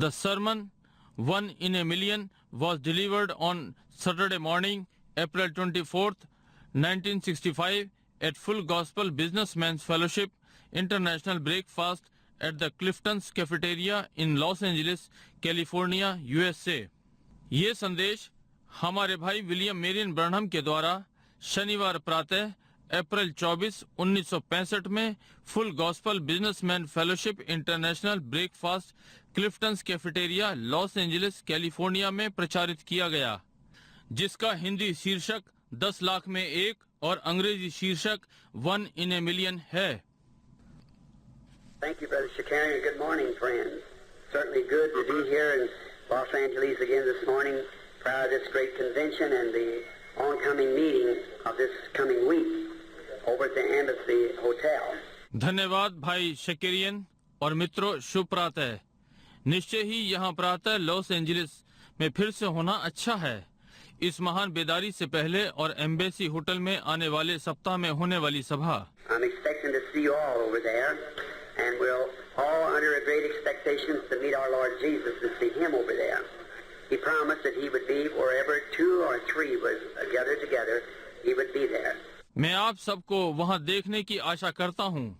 The sermon, One in a Million, was delivered on Saturday morning, April 24th, 1965, at Full Gospel Businessmen's Fellowship International Breakfast at the Clifton's Cafeteria in Los Angeles, California, USA. ये संदेश हमारे भाई William Marrion ब्रनहम के द्वारा शनिवार प्रातः अप्रैल 24, 1965 में Full Gospel Businessman Fellowship International breakfast Cliftons cafeteria Los Angeles California में प्रचारित किया गया, जिसका हिंदी शीर्षक 10 लाख में एक और अंग्रेजी शीर्षक 1 in a million है। Thank you, Brother Shakarian. Good morning, friends. Certainly good to be here in Los Angeles again this morning prior to this great convention and the oncoming meeting of this coming week over at the Embassy Hotel. धन्यवाद भाई शकेरियन और मित्रों, शुभ प्रातः। निश्चय ही यहाँ प्रातः Los Angeles में फिर से होना अच्छा है, इस महान बेदारी से पहले और एम्बेसी होटल में आने वाले सप्ताह में होने वाली सभा। I'm expecting to see you all over there, and we're all under a great expectation to meet our Lord Jesus and see Him over there. He promised that He would be wherever 2 or 3 was gathered together, He would be there. मैं आप सबको वहाँ देखने की आशा करता हूँ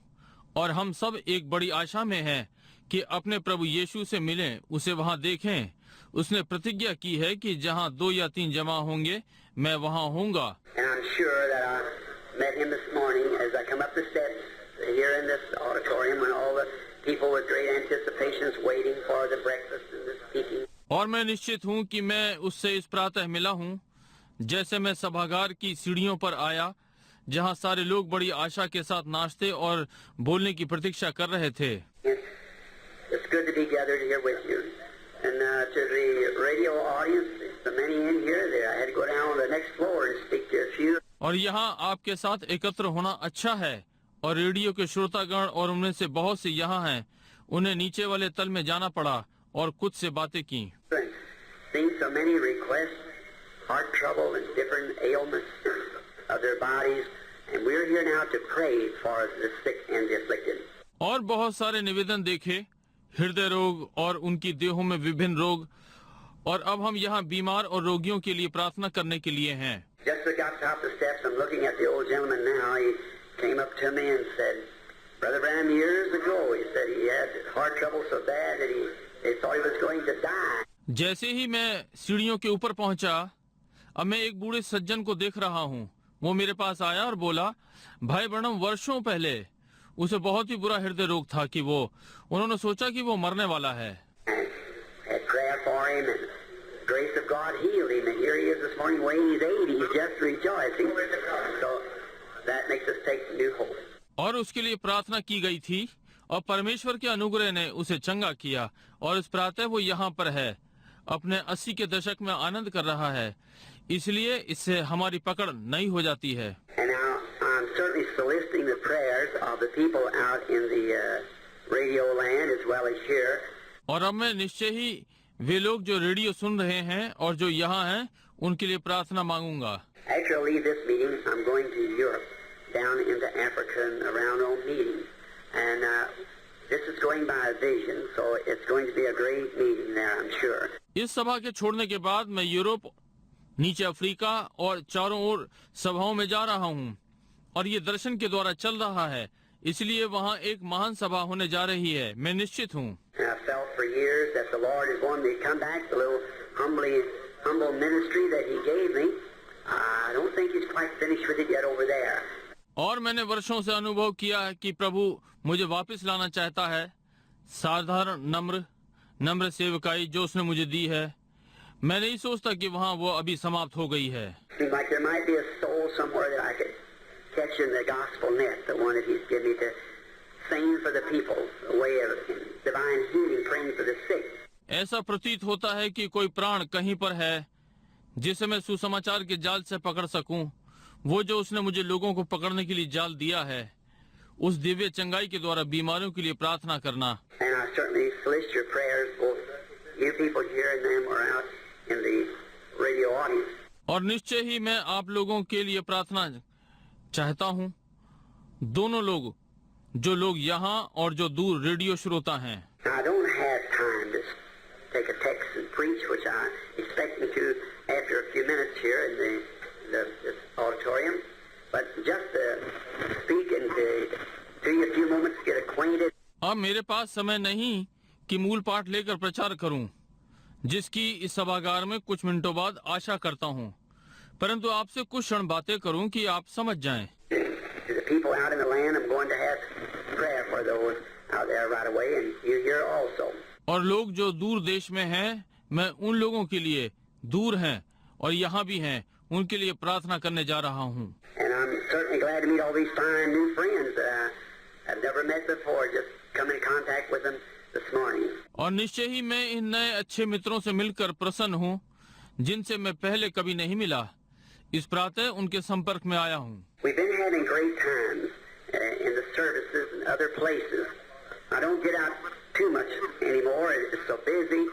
और हम सब एक बड़ी आशा में हैं कि अपने प्रभु यीशु से मिलें, उसे वहाँ देखें। उसने प्रतिज्ञा की है कि जहाँ 2 या 3 जमा होंगे, मैं वहाँ होऊंगा। And I'm sure that I met Him this morning as I come up the steps here in this auditorium when all the people with great anticipations waiting for the breakfast and the speaking. और मैं निश्चित हूँ कि मैं उससे इस प्रातः मिला हूँ, जैसे मैं सभागार की सीढ़ियों पर आया, जहाँ सारे लोग बड़ी आशा के साथ नाश्ते और बोलने की प्रतीक्षा कर रहे थे। It's good to be gathered here with you. And to the radio audience, the many in here, I had to go down on the next floor and speak to a few. और यहाँ आपके साथ एकत्र होना अच्छा है, और radio के श्रोतागण और उनमें से बहुत से यहाँ हैं, उन्हें नीचे वाले तल में जाना पड़ा और कुछ से बातें की। Seen so many requests, heart trouble and different ailments of their bodies, and we're here now to pray for the sick and the afflicted. और बहुत सारे निवेदन देखे, हृदय रोग और उनकी देहों में विभिन्न रोग, और अब हम यहाँ बीमार और रोगियों के लिए प्रार्थना करने के लिए हैं। Just as I got top the steps, I'm looking at the old gentleman now. He came up to me and said, Brother Branham, years ago, he said he had heart trouble so bad that they thought he was going to die. जैसे ही मैं सीढ़ियों के ऊपर पहुंचा, अब मैं एक बूढ़े सज्जन को देख रहा हूँ। वो मेरे पास आया और बोला, भाई ब्रनहम, वर्षों पहले उसे बहुत ही बुरा हृदय रोग था कि उन्होंने सोचा कि वो मरने वाला है। Had prayer for him and grace of God healed him, and here he is this morning weighing his 80. He's just rejoicing. So that makes us take new hope. और उसके लिए प्रार्थना की गई थी और परमेश्वर के अनुग्रह ने उसे चंगा किया, और इस प्रातः वो यहाँ पर है, अपने 80 के दशक में आनंद कर रहा है। इसलिए इससे हमारी पकड़ नई हो जाती है। And now I'm certainly soliciting the prayers of the people out in the radio land as well as here. और अब मैं निश्चय ही वे लोग जो रेडियो सुन रहे हैं और जो यहाँ हैं, उनके लिए प्रार्थना मांगूंगा। After I leave this meeting, I'm going to Europe, down into Africa and around on meetings. And this is going by a vision, so it's going to be a great meeting there, I'm sure. इस सभा के छोड़ने के बाद मैं Europe, नीचे Africa और चारों ओर सभाओं में जा रहा हूँ, और ये दर्शन के द्वारा चल रहा है, इसलिए वहाँ एक महान सभा होने जा रही है, मैं निश्चित हूँ। I felt for years that the Lord is wanting me to come back to the little humble ministry that He gave me. I don't think He's quite finished with it yet over there. और मैंने वर्षों से अनुभव किया है कि प्रभु मुझे वापस लाना चाहता है, साधारण नम्र सेवकाई जो उसने मुझे दी है। मैं नहीं सोचता कि वहाँ वो अभी समाप्त हो गई है। Seems like there might be a soul somewhere that I could catch in the gospel net, the one that He's given me to sing for the people, the way of divine healing, praying for the sick. ऐसा प्रतीत होता है कि कोई प्राण कहीं पर है जिसे मैं सुसमाचार के जाल से पकड़ सकूं, वो जो उसने मुझे लोगों को पकड़ने के लिए जाल दिया है, उस दिव्य चंगाई के द्वारा बीमारियों के लिए प्रार्थना करना। And I certainly solicit your prayers, both you people here and them are out in the radio audience. और निश्चय ही मैं आप लोगों के लिए प्रार्थना चाहता हूँ, दोनों लोग, जो लोग यहाँ और जो दूर रेडियो श्रोता हैं। Now, I don't have time to take a text and preach, which I expecting to after a few minutes here in the auditorium. But just to speak and to you a few moments, get acquainted. अब मेरे पास समय नहीं कि मूल पाठ लेकर प्रचार करूं, जिसकी इस सभागार में कुछ मिनटों बाद आशा करता हूं, परंतु आपसे कुछ क्षण बातें करूं कि आप समझ जाएं। To the people out in the land, I'm going to have prayer for those out there right away, and you here also. और लोग जो दूर देश में हैं, मैं उन लोगों के लिए दूर हैं और यहाँ भी हैं, उनके लिए प्रार्थना करने जा रहा हूँ। And I'm certainly glad to meet all these fine new friends that I've never met before. Just come in contact with them this morning. और निश्चय ही मैं इन नए अच्छे मित्रों से मिलकर प्रसन्न हूँ, जिनसे मैं पहले कभी नहीं मिला। इस प्रातः उनके संपर्क में आया हूँ। We've been having great times in the services and other places. I don't get out too much anymore. It's so busy.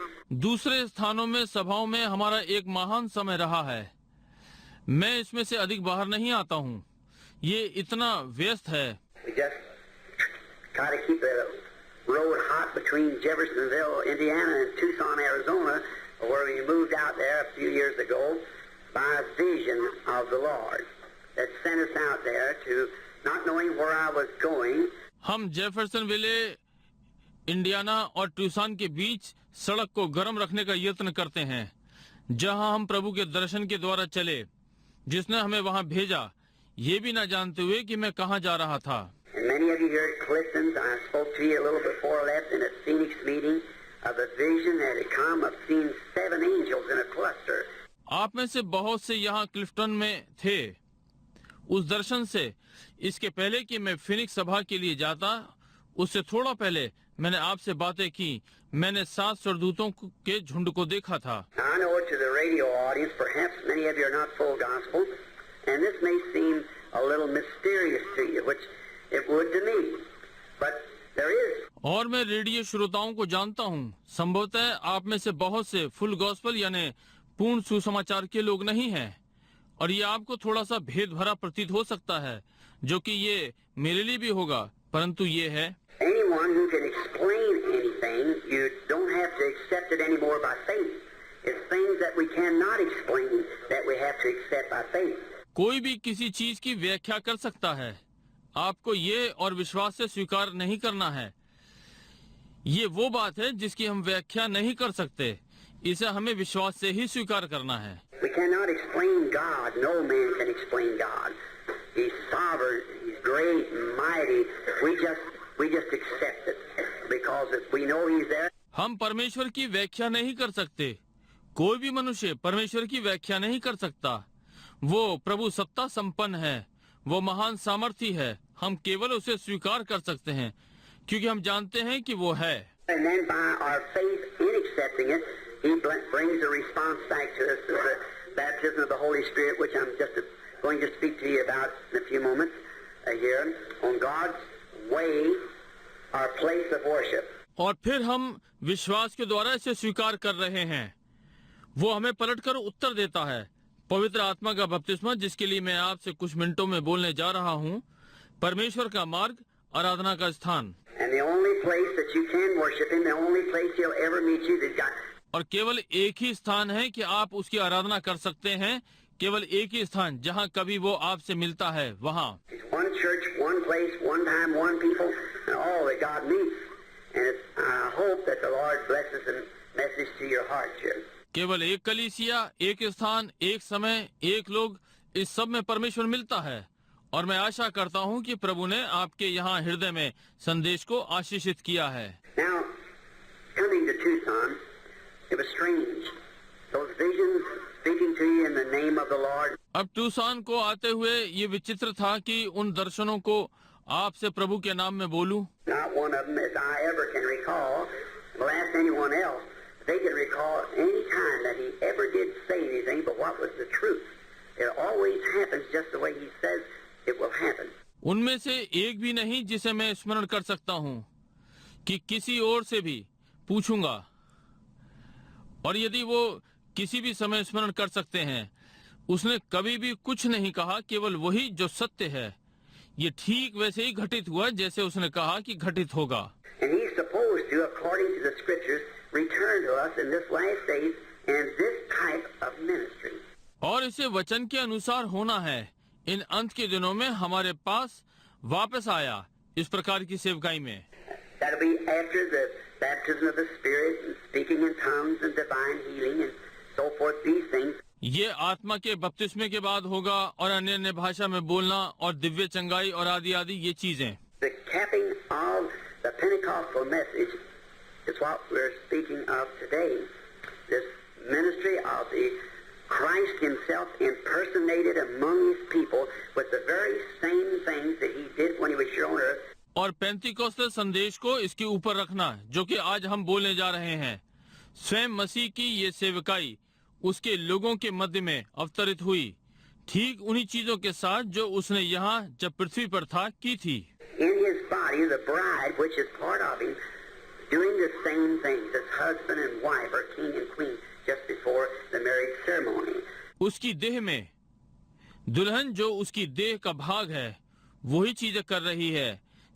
दूसरे स्थानों में सभाओं में हमारा एक महान समय रहा है। मैं इसमें से अधिक बाहर नहीं आता हूँ। ये इतना व्यस्त है। We just try to keep the road hot between Jeffersonville, Indiana, and Tucson, Arizona, where we moved out there a few years ago by a vision of the Lord that sent us out there to not knowing where I was going. हम Jeffersonville, Indiana और Tucson के बीच सड़क को गर्म रखने का यत्न करते हैं, जहां हम प्रभु के दर्शन के द्वारा चले, जिसने हमें वहां भेजा, ये भी न जानते हुए कि मैं कहां जा रहा था। And many of you here at Clifton's, I spoke to you a little before I left in a Phoenix meeting of a vision that had come of seeing 7 angels in a cluster. आप में से बहुत से यहाँ क्लिफ्टन में थे। उस दर्शन से इसके पहले कि मैं फिनिक्स सभा के लिए जाता, उससे थोड़ा पहले मैंने आपसे बातें की। मैंने 7 स्वर्गदूतों के झुंड को देखा था। I know to the radio audience, perhaps many of you are not full gospel, and this may seem a little mysterious to you, which it would to me, but there is. और मैं radio श्रोताओं को जानता हूँ, संभवतः आप में से बहुत से फुल गॉस्पल यानी पूर्ण सुसमाचार के लोग नहीं हैं, और ये आपको थोड़ा सा भेद भरा प्रतीत हो सकता है, जो कि ये मेरे लिए भी होगा, परंतु ये है। Anyone who can explain anything, you don't have to accept it anymore by faith. It's things that we cannot explain that we have to accept by faith. कोई भी किसी चीज की व्याख्या कर सकता है, आपको ये और विश्वास से स्वीकार नहीं करना है। ये वो बात है जिसकी हम व्याख्या नहीं कर सकते, इसे हमें विश्वास से ही स्वीकार करना है। We cannot explain God. No man can explain God. He's sovereign. He's great and mighty. We just accept it because we know He's there. हम परमेश्वर की व्याख्या नहीं कर सकते। कोई भी मनुष्य परमेश्वर की व्याख्या नहीं कर सकता। वो प्रभु सत्ता संपन्न है, वो महान सामर्थी है। हम केवल उसे स्वीकार कर सकते हैं क्योंकि हम जानते हैं कि वो है। And then by our faith in accepting it, He brings a response back to us of the baptism of the Holy Spirit, which I'm just going to speak to you about in a few moments here on God's way, our place of worship. और फिर हम विश्वास के द्वारा इसे स्वीकार कर रहे हैं। वो हमें पलटकर उत्तर देता है। पवित्र आत्मा का बपतिस्मा, जिसके लिए मैं आपसे कुछ मिनटों में बोलने जा रहा हूँ, परमेश्वर का मार्ग, आराधना का स्थान। And the only place that you can worship Him, the only place He'll ever meet you, that God. और केवल एक ही स्थान है कि आप उसकी आराधना कर सकते हैं। केवल एक ही स्थान जहाँ कभी वो आपसे मिलता है, वहाँ। One church, one place, one time, one people, and all that God meets. And I hope that the Lord blesses the message to your heart here. केवल एक कलीसिया, एक स्थान, एक समय, एक लोग, इस सब में परमेश्वर मिलता है। और मैं आशा करता हूँ कि प्रभु ने आपके यहाँ हृदय में संदेश को आशीषित किया है। Now, coming to Tucson, it was strange. Those visions speaking to you in the name of the Lord. अब टूसान को आते हुए ये विचित्र था कि उन दर्शनों को आपसे प्रभु के नाम में बोलूं। Not one of them, as I ever can recall, will ask anyone else. They can recall any time that he ever did say anything, but what was the truth. It always happens just the way he says it will happen. उनमें से एक भी नहीं जिसे मैं स्मरण कर सकता हूँ कि किसी और से भी पूछूंगा, और यदि वो किसी भी समय स्मरण कर सकते हैं, उसने कभी भी कुछ नहीं कहा, केवल वही जो सत्य है। ये ठीक वैसे ही घटित हुआ जैसे उसने कहा कि घटित होगा। And he's supposed to, according to the scriptures, return to us in this last days in this type of ministry. और इसे वचन के अनुसार होना है। इन अंत के दिनों में हमारे पास वापस आया इस प्रकार की सेवकाई में। That'll be after the baptism of the Spirit and speaking in tongues and divine healing and so forth, these things. ये आत्मा के बपतिस्मे के बाद होगा और अन्य अन्य भाषा में बोलना और दिव्य चंगाई और आदि आदि ये चीजें। The capping of the Pentecostal message is what we're speaking of today. This ministry of the Christ himself impersonated among his people with the very same things that he did when he was here on earth. और पेंतिकोस्ते संदेश को इसके ऊपर रखना जो कि आज हम बोलने जा रहे हैं। स्वयं मसीह की ये सेवकाई उसके लोगों के मध्य में अवतरित हुई ठीक उन्हीं चीजों के साथ जो उसने यहाँ जब पृथ्वी पर था की थी। In his body, the bride, which is part of him, doing the same things as husband and wife or king and queen just before the marriage ceremony. उसकी देह में दुल्हन जो उसकी देह का भाग है वही चीजें कर रही है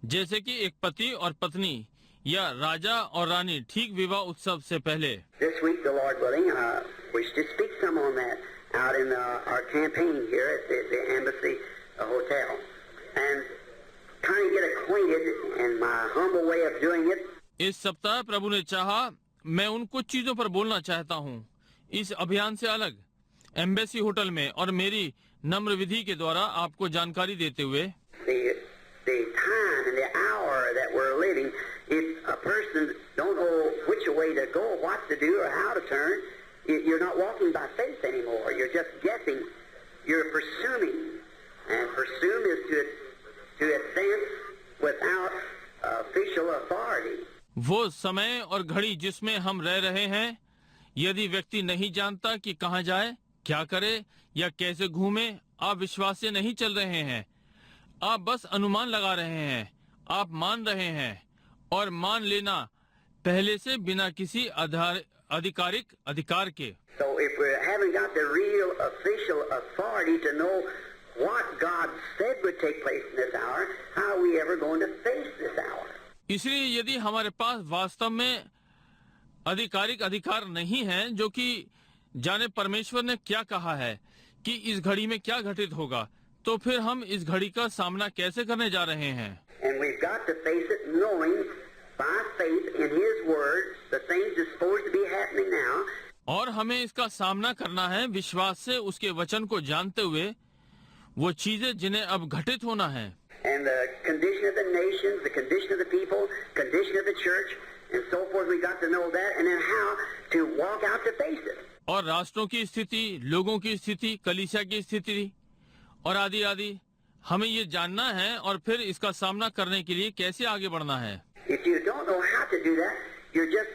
जैसे कि एक पति और पत्नी या राजा और रानी ठीक विवाह उत्सव से पहले। This week, the Lord willing, we should speak some on that out in our campaign here at the Embassy Hotel, and kind of get acquainted in my humble way of doing it. इस सप्ताह प्रभु ने चाहा मैं उन कुछ चीजों पर बोलना चाहता हूँ इस अभियान से अलग एम्बेसी होटल में और मेरी नम्र विधि के द्वारा आपको जानकारी देते हुए। The time and the hour that we're living, if a person don't know which way to go, what to do, or how to turn, you're not walking by faith anymore. You're just guessing. You're presuming, and presume is to advance without official authority. वो समय और घड़ी जिसमें हम रह रहे हैं, यदि व्यक्ति नहीं जानता कि कहाँ जाए, क्या करे या कैसे घूमे, आप विश्वास से नहीं चल रहे हैं। आप बस अनुमान लगा रहे हैं, आप मान रहे हैं और मान लेना पहले से बिना किसी आधिकारिक अधिकार के। So if we haven't got the real official authority to know what God said would take place in this hour, how are we ever going to face this hour? इसलिए यदि हमारे पास वास्तव में आधिकारिक अधिकार नहीं है जो कि जाने परमेश्वर ने क्या कहा है कि इस घड़ी में क्या घटित होगा, तो फिर हम इस घड़ी का सामना कैसे करने जा रहे हैं। And we've got to face it knowing by faith in His Word the things that's supposed to be happening now. और हमें इसका सामना करना है विश्वास से उसके वचन को जानते हुए वो चीजें जिन्हें अब घटित होना है। And the condition of the nations, the condition of the people, condition of the church, and so forth. We got to know that, and then how to walk out to face it. और राष्ट्रों की स्थिति, लोगों की स्थिति, कलीसिया की स्थिति और आदि आदि हमें ये जानना है और फिर इसका सामना करने के लिए कैसे आगे बढ़ना है। If you don't know how to do that, you're just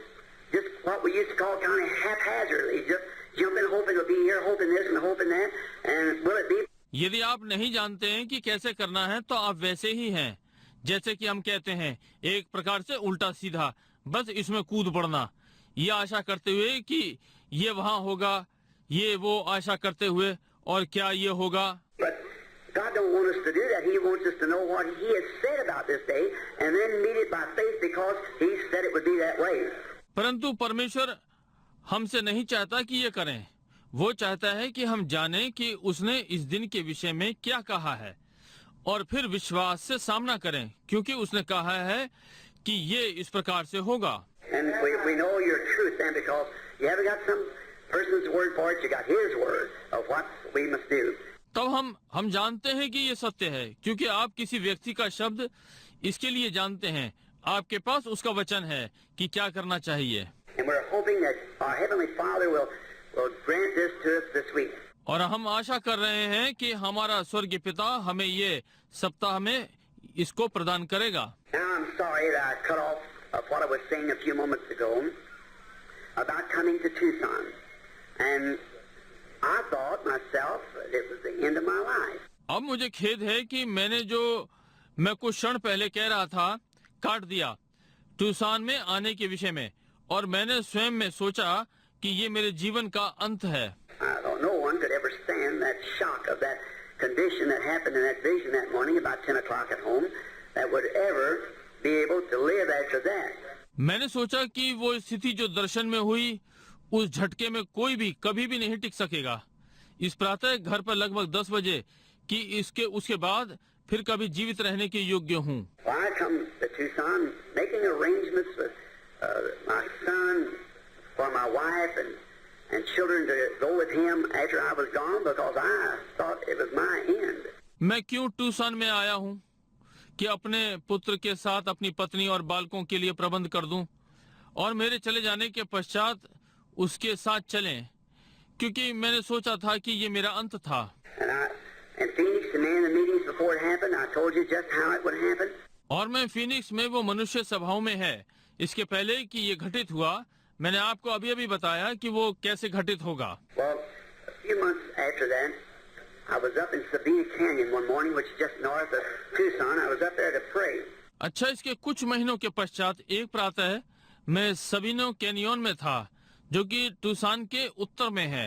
what we used to call kind of haphazardly, just jumping, hoping to be here, hoping this and hoping that, and will it be? यदि आप नहीं जानते हैं कि कैसे करना है तो आप वैसे ही हैं जैसे कि हम कहते हैं एक प्रकार से उल्टा सीधा बस इसमें कूद पड़ना, ये आशा करते हुए कि ये वहाँ होगा, ये वो आशा करते हुए और क्या ये होगा। But God don't want us to do that. He wants us to know what He has said about this day and then meet it by faith because He said it would be that way. परंतु परमेश्वर हमसे नहीं चाहता कि ये करें, वो चाहता है कि हम जानें कि उसने इस दिन के विषय में क्या कहा है और फिर विश्वास से सामना करें क्योंकि उसने कहा है कि ये इस प्रकार से होगा। And we know your truth then because you haven't got some person's word for it, you got His word of what we must do. तब हम जानते हैं कि ये सत्य है क्योंकि आप किसी व्यक्ति का शब्द इसके लिए जानते हैं, आपके पास उसका वचन है कि क्या करना चाहिए। And we're hoping that our Heavenly Father will grant this to us this week. और हम आशा कर रहे हैं कि हमारा स्वर्गीय पिता हमें ये सप्ताह में इसको प्रदान करेगा। Now I'm sorry that I cut off what I was saying a few moments ago about coming to Tucson, and I thought myself it was the end of my life. अब मुझे खेद है कि मैं कुछ क्षण पहले कह रहा था काट दिया टूसान में आने के विषय में और मैंने स्वयं में सोचा कि ये मेरे जीवन का अंत है। No one could ever stand that shock of that condition that happened in that vision that morning about 10 o'clock at home that would ever be able to live after that. मैंने सोचा कि वो स्थिति जो दर्शन में हुई, उस झटके में कोई भी कभी भी नहीं टिक सकेगा। इस प्रातः घर पर लगभग 10 बजे कि उसके बाद फिर कभी जीवित रहने के योग्य हूँ। Well, I come to Tucson making arrangements with my son for my wife and children to go with him after I was gone because I thought it was my end. मैं क्यों टूसान में आया हूँ कि अपने पुत्र के साथ अपनी पत्नी और बालकों के लिए प्रबंध कर दूं और मेरे चले जाने के पश्चात उसके साथ चलें, क्योंकि मैंने सोचा था कि ये मेरा अंत था। And Phoenix, the man in the meetings before it happened, I told you just how it would happen. और मैं फीनिक्स में वो मनुष्य सभाओं में है, इसके पहले कि ये घटित हुआ, मैंने आपको अभी बताया कि वो कैसे घटित होगा। Well, a few months after that, I was up in Sabina Canyon one morning, which is just north of Tucson. I was up there to pray. अच्छा, इसके कुछ महीनों के पश्चात एक प्रातः मैं सबिनो कैनियन में था, जो कि टूसान के उत्तर में है।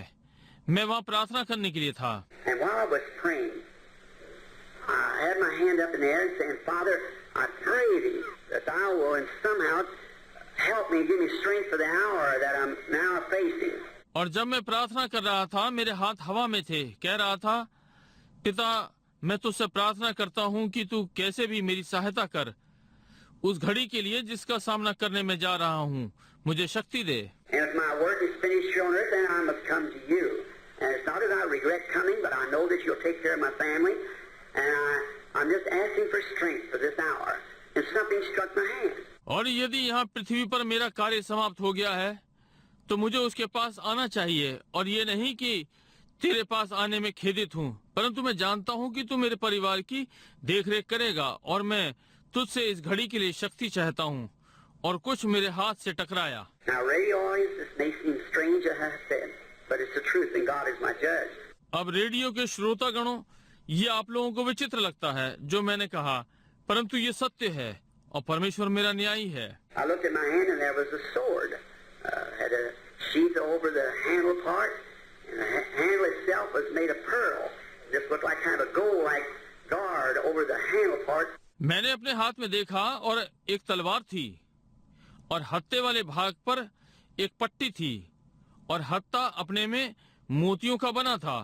मैं वहाँ प्रार्थना करने के लिए था। And while I was praying, I had my hand up in the air and saying, Father, I pray thee that thou will and somehow help me, give me strength for the hour that I'm now facing. और जब मैं प्रार्थना कर रहा था, मेरे हाथ हवा में थे, कह रहा था, पिता, मैं तुझसे प्रार्थना करता हूँ कि तू कैसे भी मेरी सहायता कर उस घड़ी के लिए जिसका सामना करने में जा रहा हूँ, मुझे शक्ति दे। And if my work is finished here on earth, then I must come to you. And it's not that I regret coming, but I know that you'll take care of my family. And I'm just asking for strength for this hour. And something struck my hand. और यदि यहाँ पृथ्वी पर मेरा कार्य समाप्त हो गया है, तो मुझे उसके पास आना चाहिए, और ये नहीं कि तेरे पास आने में खेदित हूँ, परंतु मैं जानता हूँ कि तू मेरे परिवार की देखरेख करेगा, और मैं तुझसे इस घड़ी के लिए शक्ति चाहता हूँ। और कुछ मेरे हाथ से टकराया। Now, radio audience, this may seem strange, as I said, but it's the truth, and God is my judge. अब रेडियो के श्रोतागणों, ये आप लोगों को विचित्र लगता है जो मैंने कहा, परंतु ये सत्य है और परमेश्वर मेरा न्यायी है। I looked at my hand and there was a sword. Had a sheath over the handle part, and the handle itself was made of pearl. Just looked like kind of a gold-like guard over the handle part. मैंने अपने हाथ में देखा और एक तलवार थी और हत्थे वाले भाग पर एक पट्टी थी, और हत्था अपने में मोतियों का बना था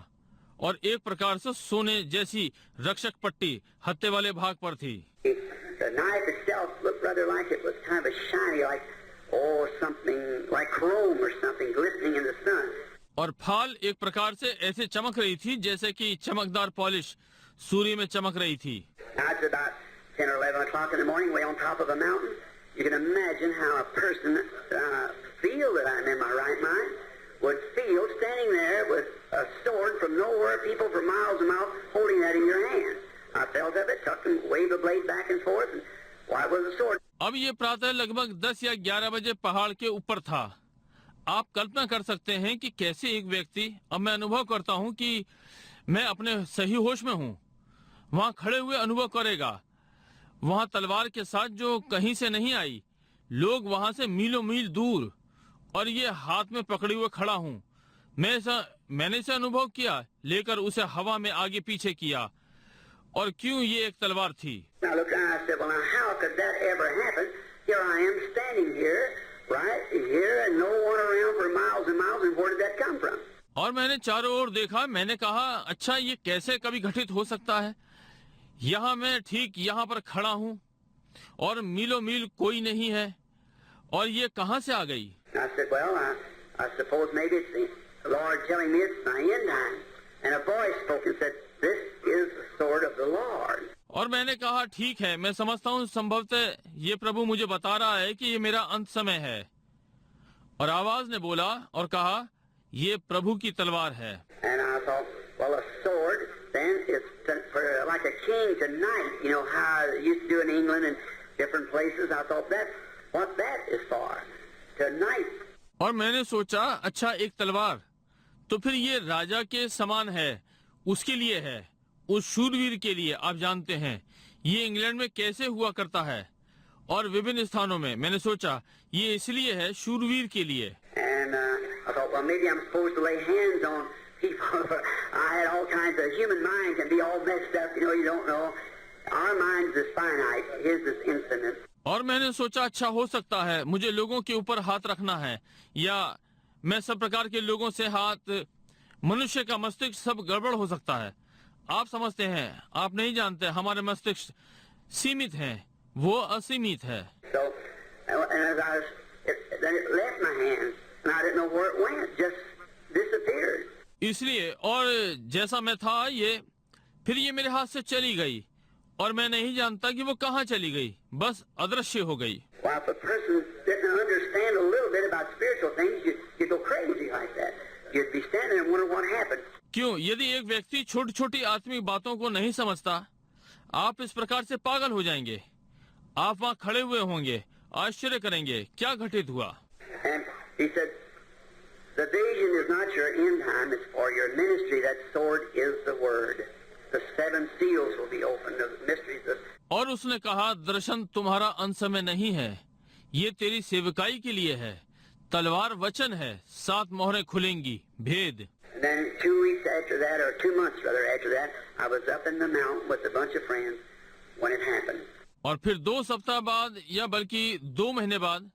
और एक प्रकार से सोने जैसी रक्षक पट्टी हत्थे वाले भाग पर थी। The knife itself looked rather like it was kind of a shiny, like something like chrome or something glistening in the sun. और फाल एक प्रकार से ऐसे चमक रही थी जैसे कि चमकदार पॉलिश सूर्य में चमक रही थी। Now it's about 10 or 11 o'clock in the morning, way on top of a mountain. You can imagine how a person feel that I'm in my right mind would feel standing there with a sword from nowhere, people for miles and miles holding that in your hand. I felt of it, tucked and waved the blade back and forth, and why was the sword? अब ये प्रातः लगभग 10 या 11 बजे पहाड़ के ऊपर था। आप कल्पना कर सकते हैं कि कैसे एक व्यक्ति, अब मैं अनुभव करता हूँ कि मैं अपने सही होश में हूँ, वहाँ खड़े हुए अनुभव करेगा, वहाँ तलवार के साथ जो कहीं से नहीं आई, लोग वहाँ से मीलों मील दूर, और ये हाथ में पकड़े हुए खड़ा हूँ। मैंने इसे अनुभव किया, लेकर उसे हवा में आगे पीछे किया, और क्यों ये एक तलवार थी। Now look, I said, well, now how could that ever happen? Here I am standing here, right here, and no one around for miles and miles, and where did that come from? और मैंने चारों ओर देखा, मैंने कहा, अच्छा ये कैसे कभी घटित हो सकता है? यहाँ मैं ठीक यहाँ पर खड़ा हूँ और मीलों मील कोई नहीं है, और ये कहाँ से आ गई? I said, well, I suppose maybe it's the Lord telling me it's my end time. And a voice spoke and said, this is the sword of the Lord. और मैंने कहा, ठीक है, मैं समझता हूँ संभवतः ये प्रभु मुझे बता रहा है कि ये मेरा अंत समय है। और आवाज ने बोला और कहा, ये प्रभु की तलवार है। And I thought, well, a sword then is for like a king to knight. You know how they used to do in England and different places. I thought that's what that is for, to knight. और मैंने सोचा, अच्छा एक तलवार, तो फिर ये राजा के समान है, उसके लिए है, उस शूरवीर के लिए। आप जानते हैं ये इंग्लैंड में कैसे हुआ करता है और विभिन्न स्थानों में। मैंने सोचा ये इसलिए है, शूरवीर के लिए। And I thought, well, maybe I'm supposed to lay hands on people. I had all kinds of human mind can be all messed up. You know, you don't know. Our mind is finite. His is infinite. और मैंने सोचा अच्छा हो सकता है मुझे लोगों के ऊपर हाथ रखना है या मैं सब प्रकार के लोगों से हाथ, मनुष्य का मस्तिष्क सब गड़बड़ हो सकता है। आप समझते हैं, आप नहीं जानते, हमारे मस्तिष्क सीमित हैं, वो असीमित है। So, and as I was, then it left my hand, and I didn't know where it went, just disappeared. इसलिए और जैसा मैं था ये फिर ये मेरे हाथ से चली गई और मैं नहीं जानता कि वो कहाँ चली गई, बस अदृश्य हो गई। Well, if a person didn't understand a little bit about spiritual things, you'd go crazy like that. You'd be standing there and wonder what happened. क्यों? यदि एक व्यक्ति छोटी छोटी आत्मिक बातों को नहीं समझता, आप इस प्रकार से पागल हो जाएंगे। आप वहाँ खड़े हुए होंगे, आश्चर्य करेंगे क्या घटित हुआ। And he said, the vision is not your end time, it's for your ministry. That sword is the word. The 7 seals will be opened, the mysteries of... और उसने कहा, दर्शन तुम्हारा अंत समय नहीं है, ये तेरी सेवकाई के लिए है, तलवार वचन है, 7 मोहरें खुलेंगी, भेद। And then 2 weeks after that, or 2 months rather after that, I was up in the mountain with a bunch of friends when it happened. और फिर 2 सप्ताह बाद या बल्कि 2 महीने बाद,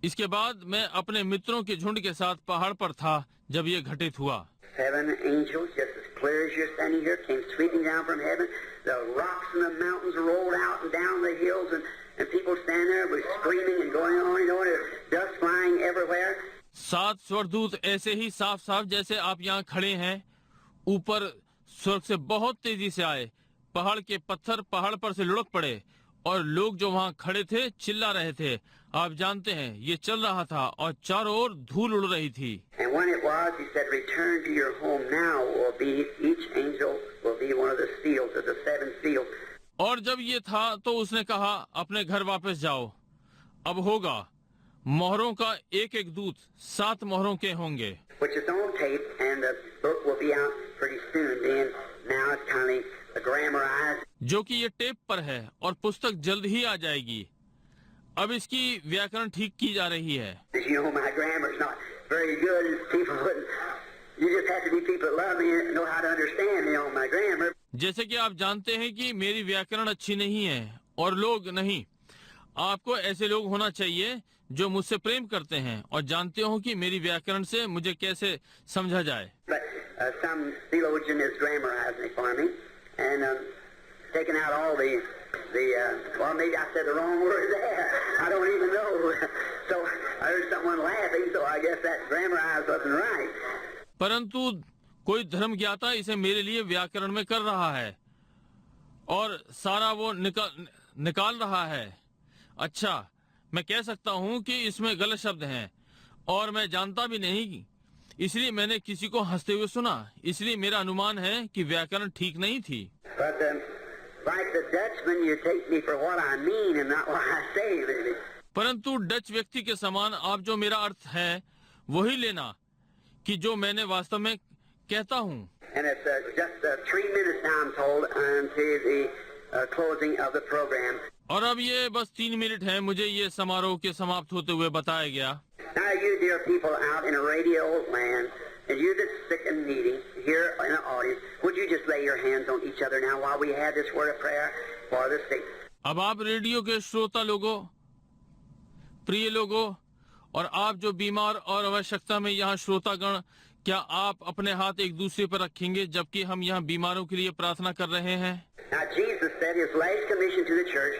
इसके बाद मैं अपने मित्रों के झुंड के साथ पहाड़ पर था जब ये घटित हुआ। 7 angels, just as clear as you're standing here, came sweeping down from heaven. The rocks and the mountains rolled out and down the hills, and people standing there were screaming and going on, you know, there's dust flying everywhere. 7 स्वर्गदूत ऐसे ही साफ साफ जैसे आप यहाँ खड़े हैं, ऊपर स्वर्ग से बहुत तेजी से आए, पहाड़ के पत्थर पहाड़ पर से लुढ़क पड़े और लोग जो वहाँ खड़े थे चिल्ला रहे थे। आप जानते हैं ये चल रहा था और चारों ओर धूल उड़ रही थी। And when it was, he said, return to your home now. Will be each angel will be one of the seals of the 7 seals. और जब ये था तो उसने कहा, अपने घर वापस जाओ, अब होगा, मोहरों का एक एक दूत 7 मोहरों के होंगे। Which is on tape, and the book will be out pretty soon. Then now it's kind of grammarized. जो कि ये टेप पर है और पुस्तक जल्द ही आ जाएगी। अब इसकी व्याकरण ठीक की जा रही है। As you know, my grammar's not very good. People wouldn't. You just have to be people that love me and know how to understand me on my grammar. जैसे कि आप जानते हैं कि मेरी व्याकरण अच्छी नहीं है और लोग नहीं। आपको ऐसे लोग होना चाहिए जो मुझसे प्रेम करते हैं और जानते हो कि मेरी व्याकरण से मुझे कैसे समझा जाए। But some theologian is grammarizing it for me and taking out all the well, maybe I said the wrong word there. I don't even know. So I heard someone laughing, so I guess that grammarized wasn't right. परंतु कोई धर्म ज्ञाता इसे मेरे लिए व्याकरण में कर रहा है और सारा वो निकाल रहा है। अच्छा, मैं कह सकता हूँ कि इसमें गलत शब्द हैं और मैं जानता भी नहीं, इसलिए मैंने किसी को हंसते हुए सुना, इसलिए मेरा अनुमान है कि व्याकरण ठीक नहीं थी। But like the Dutchman, you take me for what I mean and not what I say, really. परंतु डच व्यक्ति के समान आप जो मेरा अर्थ है वही लेना कि जो मैंने वास्तव में कहता हूँ। And it's just 3 minutes now, I'm told, until the closing of the program. और अब ये bas 3 मिनट हैं, मुझे ये समारोह के समाप्त होते हुए बताया गया। Now you dear people out in a radio land, and you that's sick and needy here in the audience, would you just lay your hands on each other now while we have this word of prayer for the sick? अब आप radio के श्रोता लोगों, प्रिय लोगों, और आप जो बीमार और आवश्यकता में यहाँ श्रोतागण, क्या आप अपने हाथ एक दूसरे पर रखेंगे जबकि हम यहाँ बीमारों के लिए प्रार्थना कर रहे हैं? Now Jesus said his last commission to the church,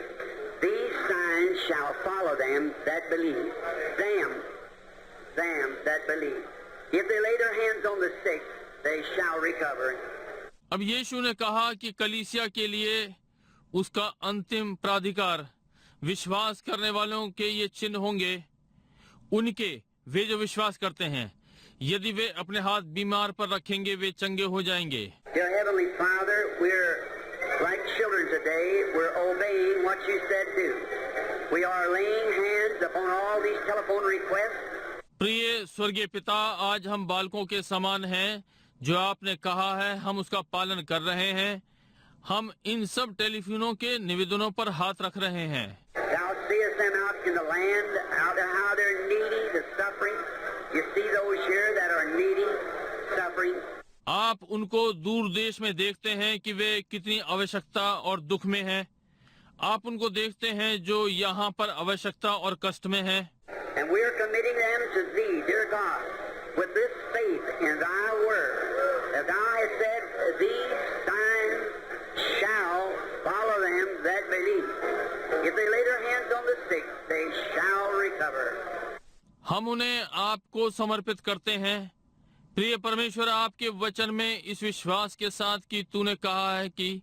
these signs shall follow them that believe. Them that believe. If they lay their hands on the sick, they shall recover. अब यीशु ने कहा कि कलीसिया के लिए उसका अंतिम प्राधिकार, विश्वास करने वालों के ये चिन्ह होंगे, उनके, वे जो विश्वास करते हैं, यदि वे अपने हाथ बीमार पर रखेंगे वे चंगे हो जाएंगे। Dear Heavenly Father, we're like children today. We're obeying what you said do. We are laying hands upon all these telephone requests. प्रिय स्वर्गीय पिता, आज हम बालकों के समान हैं, जो आपने कहा है हम उसका पालन कर रहे हैं। हम इन सब टेलीफोनों के निवेदनों पर हाथ रख रहे हैं। Thou seest them out in the land, out how they're needy, the suffering. You see those here that are needy, suffering. आप उनको दूर देश में देखते हैं कि वे कितनी आवश्यकता और दुख में हैं। आप उनको देखते हैं जो यहाँ पर आवश्यकता और कष्ट में हैं, And we are committing them to Thee, dear God, with this faith in Thy word. As Thou hast said, these signs shall follow them that believe. If they lay their hands on the sick, they shall recover. हम उन्हें आपको समर्पित करते हैं। प्रिय परमेश्वर, आपके वचन में इस विश्वास के साथ कि तूने कहा है कि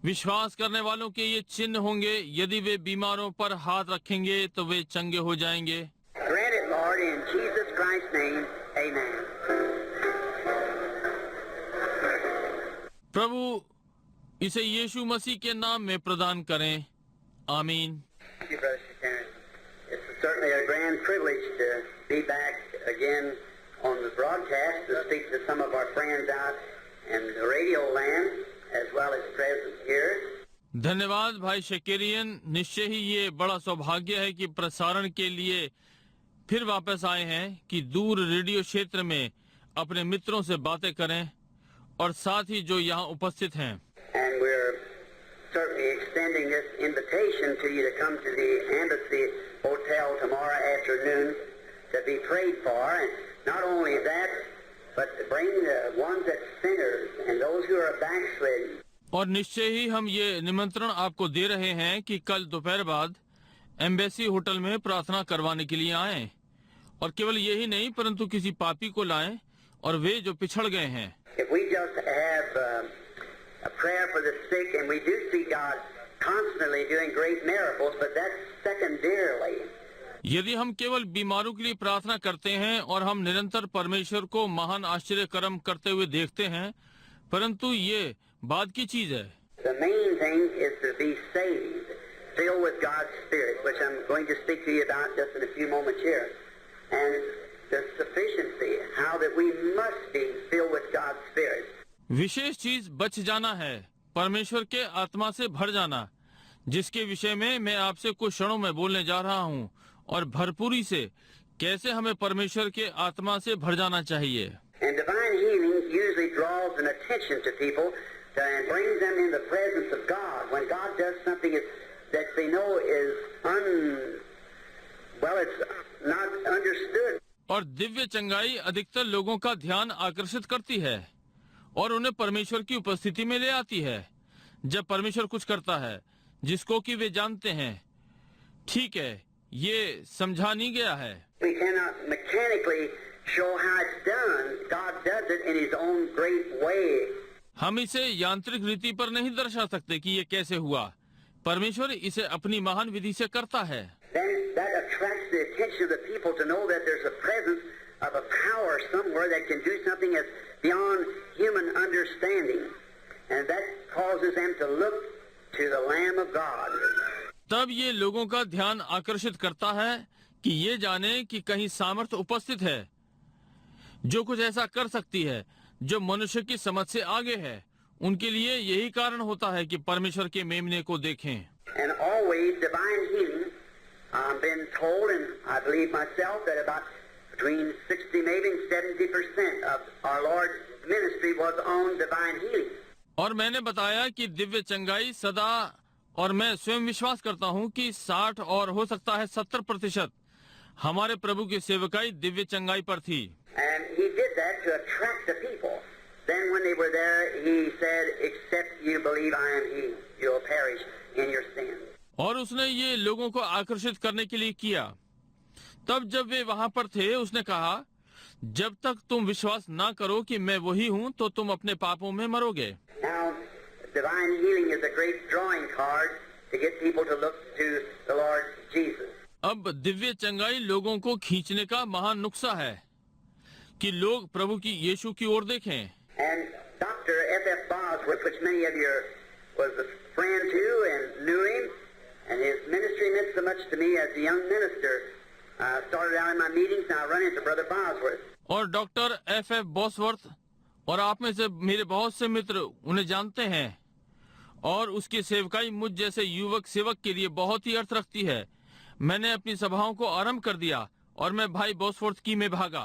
विश्वास करने वालों के ये चिन्ह होंगे, यदि वे बीमारों पर हाथ रखेंगे तो वे चंगे हो जाएंगे। Grant it, Lord, in Jesus Christ's name. Amen. प्रभु इसे यीशु मसीह के नाम में प्रदान करें। आमीन। Thank you, Brother Shannon. It's certainly a grand privilege to be back again on the broadcast to speak to some of our friends out in the radio land as well as present here. धन्यवाद भाई Shakarian. निश्चय ही ये बड़ा सौभाग्य है कि प्रसारण के लिए फिर वापस आए हैं कि दूर रेडियो क्षेत्र में अपने मित्रों से बातें करें और साथ ही जो यहाँ उपस्थित हैं। And we're certainly extending this invitation to you to come to the Embassy Hotel tomorrow afternoon to be prayed for. And not only that, but to bring the ones that sinners and those who are backslidden. और निश्चय ही हम ये निमंत्रण आपको दे रहे हैं कि कल दोपहर बाद एम्बेसी होटल में प्रार्थना करवाने के लिए आएं, और केवल यही नहीं परंतु किसी पापी को लाएं और वे जो पिछड़ गए हैं। If we just have a prayer for the sick, and we do see God constantly doing great miracles, but that's secondarily. यदि हम केवल बीमारों के लिए प्रार्थना करते हैं और हम निरंतर परमेश्वर को महान आश्चर्य कर्म करते हुए देखते हैं, परंतु ये बाद की चीज है। The main thing is to be saved, filled with God's Spirit, which I'm going to speak to you about just in a few moments here. And the sufficiency, how that we must be filled with God's Spirit. विशेष चीज बच जाना है, परमेश्वर के आत्मा से भर जाना, जिसके विषय में मैं आपसे कुछ क्षणों में बोलने जा रहा हूँ, और भरपूरी से कैसे हमें परमेश्वर के आत्मा से भर जाना चाहिए। And divine healing usually draws an attention to people and brings them in the presence of God. When God does something that they know is it's not understood. और दिव्य चंगाई अधिकतर लोगों का ध्यान आकर्षित करती है और उन्हें परमेश्वर की उपस्थिति में ले आती है। जब परमेश्वर कुछ करता है जिसको कि वे जानते हैं, ठीक है, ये समझा नहीं गया है। We cannot mechanically show how it's done. God does it in His own great way. हम इसे यांत्रिक रीति पर नहीं दर्शा सकते कि ये कैसे हुआ। परमेश्वर इसे अपनी महान विधि से करता है। Then that attracts the attention of the people to know that there's a presence of a power somewhere that can do something that's beyond human understanding, and that causes them to look to the Lamb of God. तब ये लोगों का ध्यान आकर्षित करता है कि ये जाने कि कहीं सामर्थ्य उपस्थित है जो कुछ ऐसा कर सकती है जो मनुष्य की समझ से आगे है। उनके लिए यही कारण होता है कि परमेश्वर के मेमने को देखें। And always divine healing. I've been told, and I believe myself, that about between 60 maybe and 70% of our Lord's ministry was on divine healing. और मैंने बताया कि दिव्य चंगाई सदा, और मैं स्वयं विश्वास करता हूँ कि 60 और हो सकता है 70% हमारे प्रभु की सेवकाई दिव्य चंगाई पर थी। And He did that to attract the people. Then when they were there, He said, "Except you believe I am He, you'll perish in your sins." और उसने ये लोगों को आकर्षित करने के लिए किया। तब जब वे वहाँ पर थे, उसने कहा, जब तक तुम विश्वास ना करो कि मैं वही हूँ तो तुम अपने पापों में मरोगे। Now, divine healing is a great drawing card to get people to look to the Lord Jesus. अब दिव्य चंगाई लोगों को खींचने का महान नुक्सा है कि लोग प्रभु की यीशु की ओर देखें। And Dr. F.F. Bosworth, which many of you was a friend to and knew him, and his ministry meant so much to me as a young minister. Started out in my meetings, and I run into Brother Bosworth. और doctor F.F. Bosworth, और आप में से मेरे बहुत से मित्र उन्हें जानते हैं, और उसकी सेवकाई मुझ जैसे युवक सेवक के लिए बहुत ही अर्थ रखती है। मैंने अपनी सभाओं को आरंभ कर दिया और मैं भाई बॉसवर्थ की में भागा।